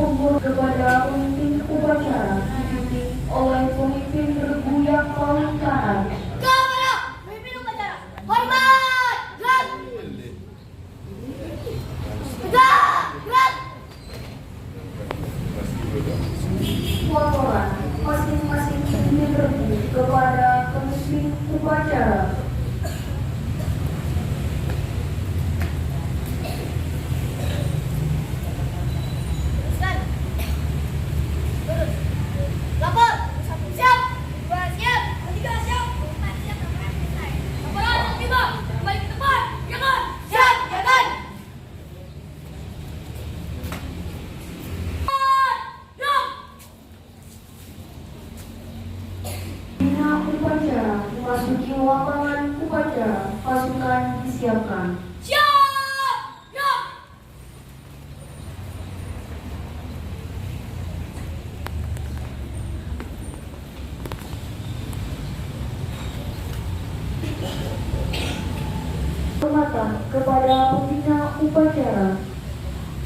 kepada pemimpin upacara dipimpin oleh pemimpin regu yang paling kanan. Kepada pemimpin upacara, hormat, gerak, gerak. Laporan masing-masing pemimpin regu kepada pemimpin upacara. Lapor, siap, 2 siap, 3 siap, 4 siap, 5 selesai. Laporan tiba, kembali ke tempat, jangan, siap, jangan. Bina upacara memasuki lapangan upacara, pasukan disiapkan. Siap, siap. Hormatan kepada pembina upacara.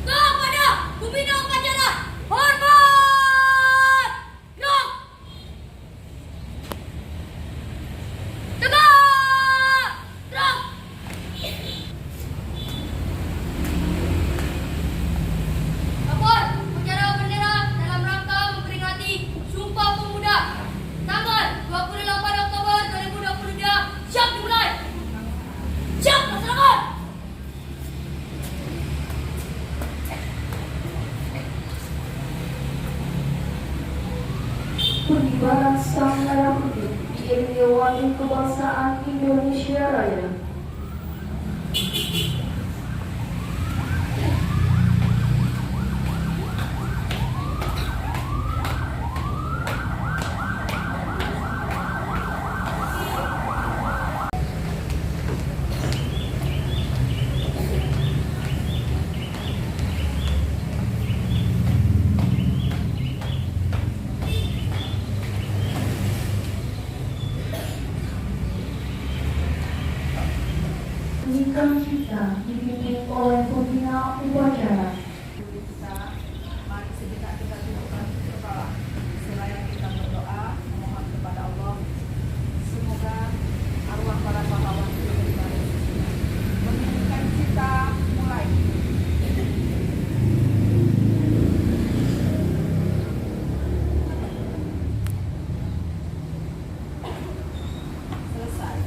Kepada pembina upacara, hormat, gerak, tegak, gerak. Lapor, upacara bendera dalam rangka memperingati Sumpah Pemuda tanggal 28 Oktober 2023 siap dimulai. Siap, laksanakan. Pengibaran Sang Merah Putih diiringi lagu kebangsaan Indonesia Raya. Pernikahan kita dipimpin oleh pembina upacara. Mari sejenak kita tundukkan kepala selain kita berdoa memohon kepada Allah, semoga arwah para pahlawan itu diberi pendidikan kita mulai. Selesai.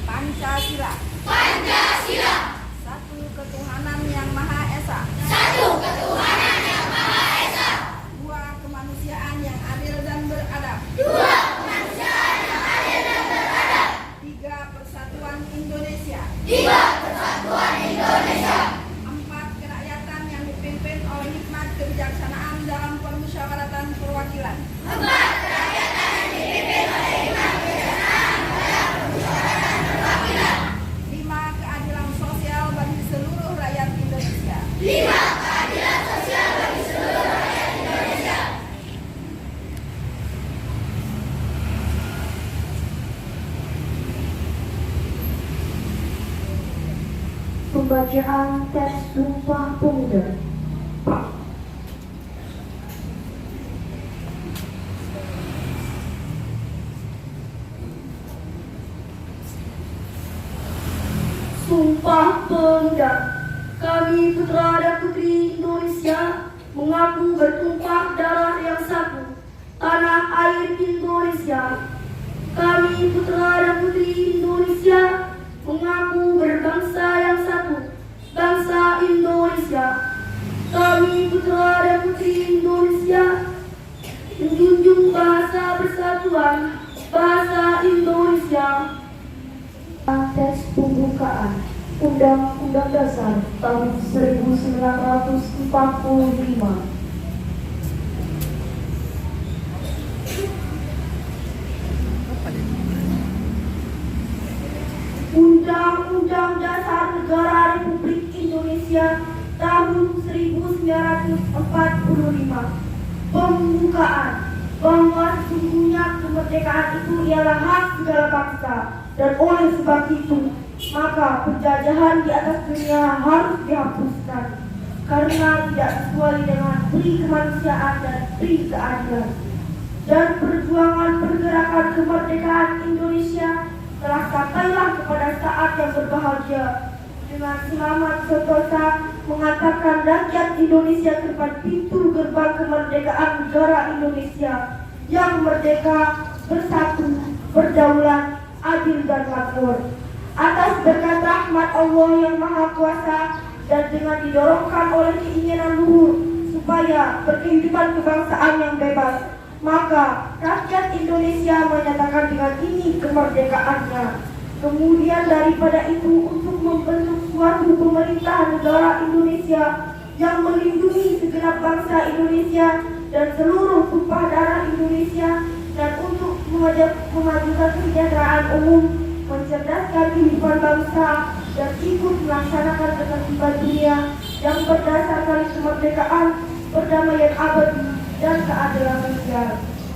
Pancasila. Pancasila. Satu ketuhanan yang Maha Esa. Satu ketuhanan yang Maha Esa. Dua kemanusiaan yang adil dan beradab. Dua kemanusiaan yang adil dan beradab. Tiga persatuan Indonesia. Tiga persatuan Indonesia. Empat kerakyatan yang dipimpin oleh hikmat kebijaksanaan dalam permusyawaratan perwakilan. Empat kerakyatan yang dipimpin oleh hikmat kebijaksanaan dalam permusyawaratan perwakilan. Lima keadilan sosial bagi seluruh rakyat Indonesia. Lima keadilan sosial bagi seluruh rakyat Indonesia. Pembacaan teks Sumpah Pemuda. Sumpah Pemuda. Kami putra dan putri Indonesia mengaku bertumpah darah yang satu, tanah air Indonesia. Kami putra dan putri Indonesia mengaku berbangsa yang satu, bangsa Indonesia. Kami putra dan putri Indonesia menjunjung bahasa persatuan, bahasa Indonesia. Teks pembukaan Undang-Undang Dasar tahun 1945. Undang-Undang Dasar Negara Republik Indonesia tahun 1945. Pembukaan. bahwa sesungguhnya kemerdekaan itu ialah hak segala bangsa, dan oleh sebab itu maka penjajahan di atas dunia harus dihapuskan karena tidak sesuai dengan pri kemanusiaan dan pri keadilan. Dan perjuangan pergerakan kemerdekaan Indonesia telah sampailah kepada saat yang berbahagia dengan selamat sentosa mengatakan rakyat Indonesia ke depan pintu gerbang kemerdekaan negara Indonesia yang merdeka, bersatu, berdaulat, adil dan makmur. Atas berkat rahmat Allah yang Maha Kuasa dan dengan didorongkan oleh keinginan luhur supaya berkehidupan kebangsaan yang bebas, maka rakyat Indonesia menyatakan dengan ini kemerdekaannya. Kemudian daripada itu untuk membentuk suatu pemerintah negara Indonesia yang melindungi segenap bangsa Indonesia dan seluruh tumpah darah Indonesia, dan untuk memajukan kesejahteraan umum, mencerdaskan kehidupan bangsa, dan ikut melaksanakan ketertiban dunia yang berdasarkan kemerdekaan, perdamaian abadi, dan keadilan sosial.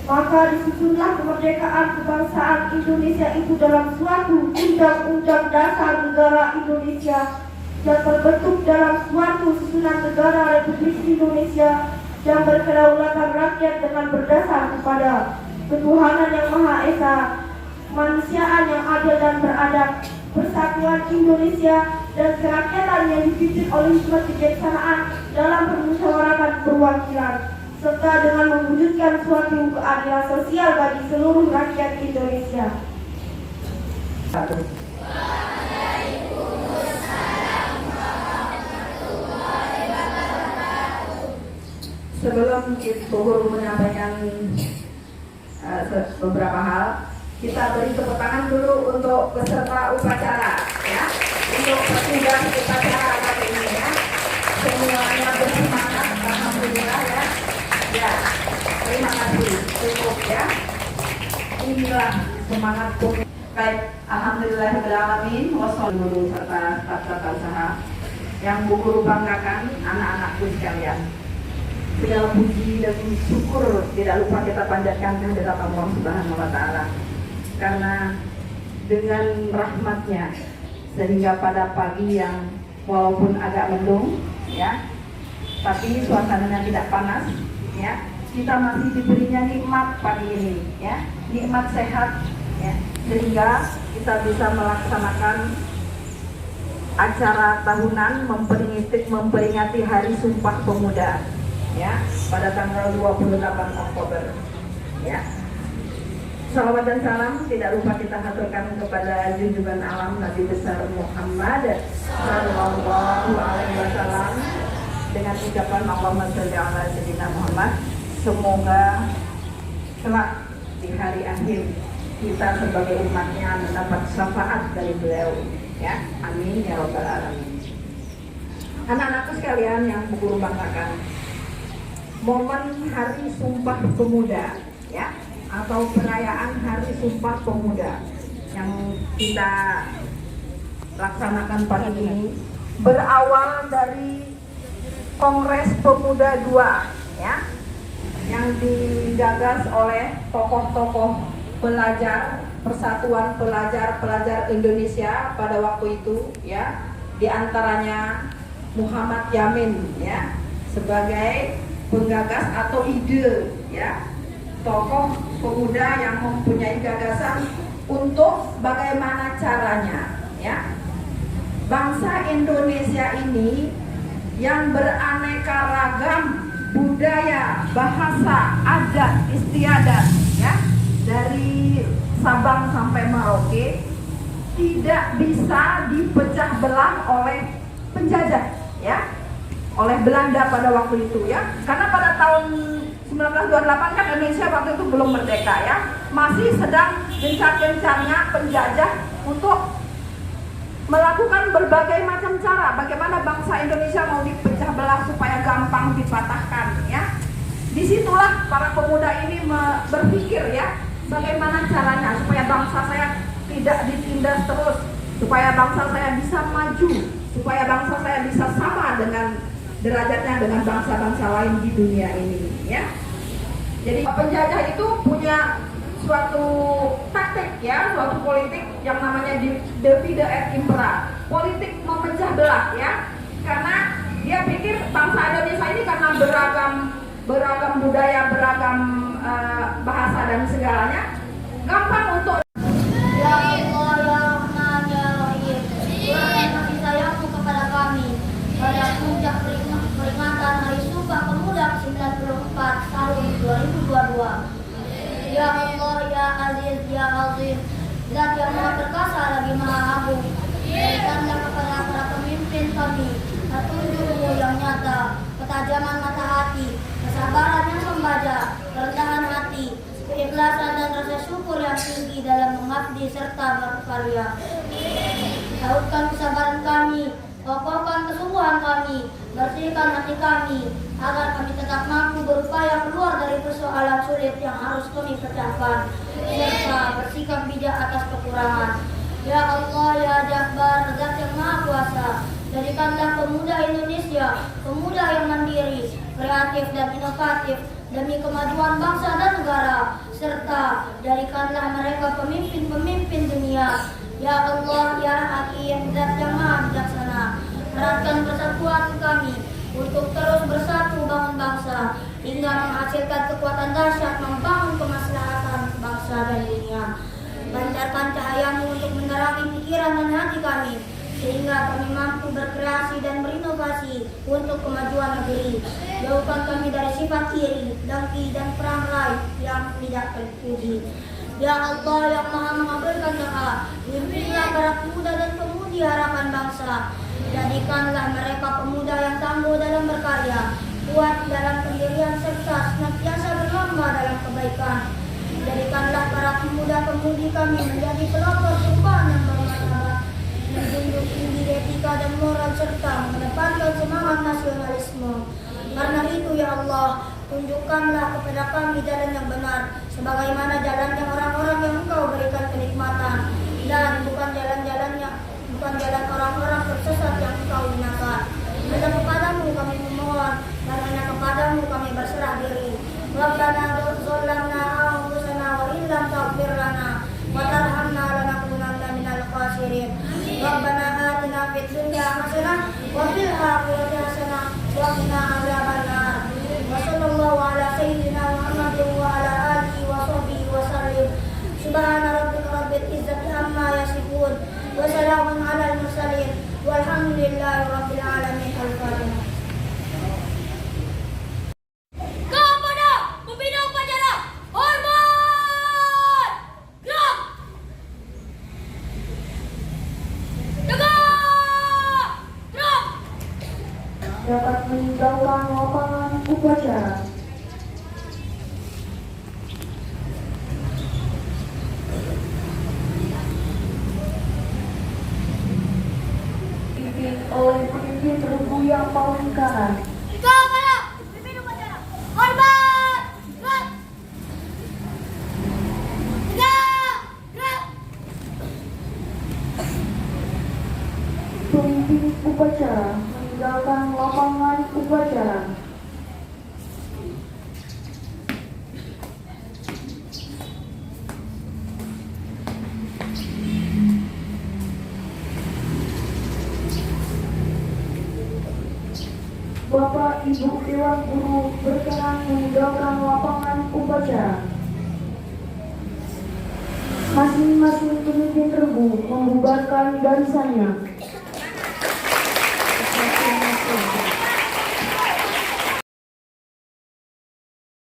Maka disusunlah kemerdekaan kebangsaan Indonesia itu dalam suatu Undang-Undang Dasar Negara Indonesia yang terbentuk dalam suatu susunan negara Republik Indonesia yang berkedaulatan rakyat dengan berdasar kepada ketuhanan yang Maha Esa, kemanusiaan yang adil dan beradab, persatuan Indonesia, dan kerakyatan yang dipimpin oleh hikmat kebijaksanaan dalam permusyawaratan perwakilan, serta dengan mewujudkan suatu keadilan sosial bagi seluruh rakyat Indonesia. Sebelum Ibu Guru menyampaikan beberapa hal, kita beri tepuk tangan dulu untuk peserta upacara, ya, untuk petugas upacara kali ini, ya. Semuanya bersemangat, alhamdulillah, ya. Ya, terima kasih, cukup, ya. Inilah semangat pun. Baik, alhamdulillahirobbilalamin, wassalamualaikum serta staf usaha yang Bu Guru banggakan, anak-anakku sekalian. Segala puji dan syukur tidak lupa kita panjatkan kehadirat Allah Subhanahu wa Ta'ala, karena dengan rahmatnya sehingga pada pagi yang walaupun agak mendung, ya, tapi suasananya tidak panas, ya, kita masih diberinya nikmat pagi ini, ya, nikmat sehat, ya, sehingga kita bisa melaksanakan acara tahunan memperingati Hari Sumpah Pemuda, ya, pada tanggal 28 Oktober, ya. Salawat dan salam tidak lupa kita haturkan kepada junjungan alam Nabi besar Muhammad Sallallahu Alaihi Wasallam dengan ucapan Allahumma sholli ala sayyidina Muhammad. Semoga kelak di hari akhir kita sebagai umatnya mendapat syafaat dari beliau, ya. Amin ya rabbal alamin. Anak-anakku sekalian yang Bu Guru banggakan, momen Hari Sumpah Pemuda, ya, atau perayaan Hari Sumpah Pemuda yang kita laksanakan pagi ini berawal dari Kongres Pemuda II, ya, yang digagas oleh tokoh-tokoh pelajar Persatuan Pelajar Indonesia pada waktu itu, ya, diantaranya Muhammad Yamin, ya, sebagai penggagas atau ide, ya, tokoh pemuda yang mempunyai gagasan untuk bagaimana caranya, ya, bangsa Indonesia ini yang beraneka ragam budaya, bahasa, adat, istiadat, ya, dari Sabang sampai Merauke tidak bisa dipecah belah oleh penjajah, ya, oleh Belanda pada waktu itu, ya, karena pada tahun 1928 kan Indonesia waktu itu belum merdeka, ya, masih sedang gencar-gencarnya penjajah untuk melakukan berbagai macam cara bagaimana bangsa Indonesia mau dipecah belah supaya gampang dipatahkan, ya. Disitulah para pemuda ini berpikir, ya, bagaimana caranya supaya bangsa saya tidak ditindas terus, supaya bangsa saya bisa maju, supaya bangsa saya bisa sama dengan derajatnya dengan bangsa-bangsa lain di dunia ini, ya. Jadi penjajah itu punya suatu taktik ya, suatu politik yang namanya divide et impera, politik memecah belah ya. Karena dia pikir bangsa Indonesia ini karena beragam budaya, beragam bahasa dan segalanya, gampang untuk Ya Allah, ya Rahman, ya Rahim, Tuhan kasih sayangmu kepada kami pada puncak peringatan Hari Sumpah Pemuda ke-94 tahun 2022. Ya Allah, ya Aziz, ya Azim, Zat yang Maha Perkasa lagi Maha Agung, berikanlah kepada para pemimpin kami petunjuk-Mu yang nyata, ketajaman mata hati, kesabaran yang membaca, kerendahan hati, keikhlasan dan rasa syukur yang tinggi dalam mengabdi serta berkarya. Lautkan kesabaran kami, kokohkan kesungguhan kami, bersihkan hati kami, agar kami tetap mampu berupaya keluar dari persoalan sulit yang harus kami pecahkan, serta bersikap bijak atas kekurangan. Ya Allah, ya Jabbar, Zat yang Maha Kuasa, jadikanlah pemuda Indonesia pemuda yang mandiri, kreatif dan inovatif demi kemajuan bangsa dan negara, serta jadikanlah mereka pemimpin-pemimpin dunia. Ya Allah, ya Hakim, Zat yang Maha Bijaksana, eratkan persatuan kami untuk terus bersatu bangun bangsa hingga menghasilkan kekuatan dahsyat membangun kemaslahatan bangsa dan dunia. Pancarkan cahayamu untuk menerangi pikiran dan hati kami, sehingga kami mampu berkreasi dan berinovasi untuk kemajuan negeri. Jauhkan kami dari sifat iri, dengki, dan perangai yang tidak terpuji. Ya Allah yang Maha mengabulkan doa, bimbinglah para pemuda dan pemudi harapan bangsa. Jadikanlah mereka pemuda yang tangguh dalam berkarya, kuat dalam pendirian serta senantiasa berlomba dalam kebaikan. Jadikanlah para pemuda-pemudi kami menjadi pelopor perubahan yang bermartabat, menjunjung tinggi etika dan moral serta mengedepankan semangat nasionalisme. Karena itu ya Allah, tunjukkanlah kepada kami jalan yang benar, sebagaimana jalannya orang-orang yang Engkau berikan kenikmatan, dan bukan jalan orang-orang tersesat yang Engkau binakan. Hanya kepadamu kami memohon, dan hanya kepadamu kami berserah diri. Rabbana dzolamna anfusana wa illam taghfir lana wa tarhamna lanakunanna minal khasirin. Rabbana atina fid dunya hasanah wa fil akhirati hasanah wa qina adzabannar. Wa sallallahu ala sayyidina Muhammadin wa ala alihi wa sahbihi wa sallim. Subhana rabbika rabbil izzati amma yasifun wa salamun alal mursalin walhamdulillahi rabbil alamin. Al-Fatihah. Kepada pembina upacara, hormat! Gerak! Tegak! Gerak! Dapat meninggalkan lapangan upacara. Dipimpin oleh pemimpin regu yang paling kanan. Kepada pembina upacara, hormat! Gerak! Tegak! Gerak! Pemimpin upacara meninggalkan lapangan upacara. Bapak Ibu Dewan Guru berkenan meninggalkan lapangan upacara. Masing-masing pemimpin regu membubarkan barisannya.